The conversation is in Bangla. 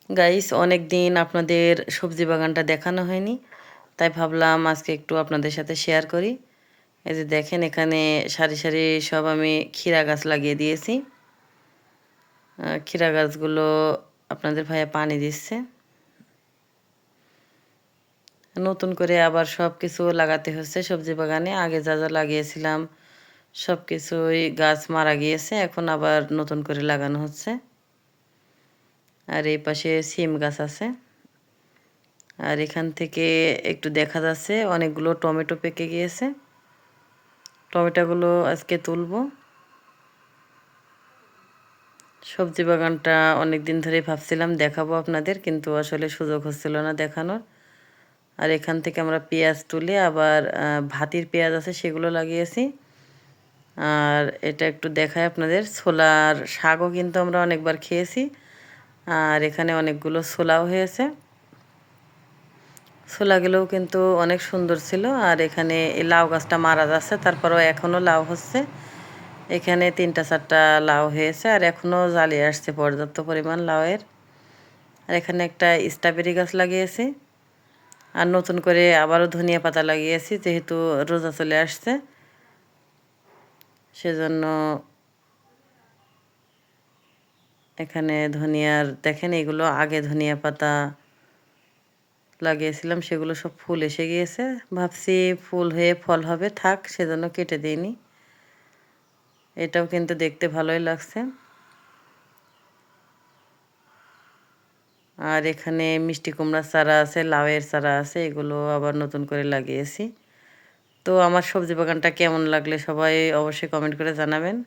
গাইস, অনেক দিন আপনাদের সবজি বাগানটা দেখানো হয়নি, তাই ভাবলাম আজকে একটু আপনাদের সাথে শেয়ার করি। এই যে দেখেন, এখানে সারি সারি সব আমি ক্ষীরা গাছ লাগিয়ে দিয়েছি। ক্ষীরা গাছগুলো আপনাদের ভাইয়া পানি দিচ্ছে। নতুন করে আবার সব কিছু লাগাতে হচ্ছে সবজি বাগানে। আগে যা যা লাগিয়েছিলাম সব কিছুই গাছ মারা গিয়েছে, এখন আবার নতুন করে লাগানো হচ্ছে। আর এই পাশে সিম গাছ আছে। আর এখান থেকে একটু দেখা যাচ্ছে অনেকগুলো টমেটো পেকে গিয়েছে। টমেটোগুলো আজকে তুলবো। সবজি বাগানটা অনেক দিন ধরেই ভাবছিলাম দেখাবো আপনাদের, কিন্তু আসলে সুযোগ হচ্ছিল না দেখানোর। আর এখান থেকে আমরা পেঁয়াজ তুলে আবার ভাতির পেঁয়াজ আছে সেগুলো লাগিয়েছি। আর এটা একটু দেখায় আপনাদের, ছোলার শাকও কিন্তু আমরা অনেকবার খেয়েছি। আর এখানে অনেকগুলো ছোলাও হয়েছে। ছোলাগুলোও কিন্তু অনেক সুন্দর ছিল। আর এখানে এই লাউ গাছটা মারা যাচ্ছে, তারপরেও এখনও লাউ হচ্ছে। এখানে 3-4টা লাউ হয়েছে, আর এখনও জ্বালিয়ে আসছে পর্যাপ্ত পরিমাণ লাউয়ের। আর এখানে একটা স্ট্রবেরি গাছ লাগিয়েছি। আর নতুন করে আবারও ধনিয়া পাতা লাগিয়েছি, যেহেতু রোজা চলে আসছে সেজন্য। এখানে ধনিয়ার দেখেন, এগুলো আগে ধনিয়া পাতা লাগিয়েছিলাম, সেগুলো সব ফুল এসে গিয়েছে। ভাবছি ফুল হয়ে ফল হবে, থাক, সেজন্য কেটে দিইনি। এটাও কিন্তু দেখতে ভালোই লাগছে। আর এখানে মিষ্টি কুমড়ার চারা আছে, লাউয়ের চারা আছে, এগুলো আবার নতুন করে লাগিয়েছি। তো আমার সবজি বাগানটা কেমন লাগলে সবাই অবশ্যই কমেন্ট করে জানাবেন।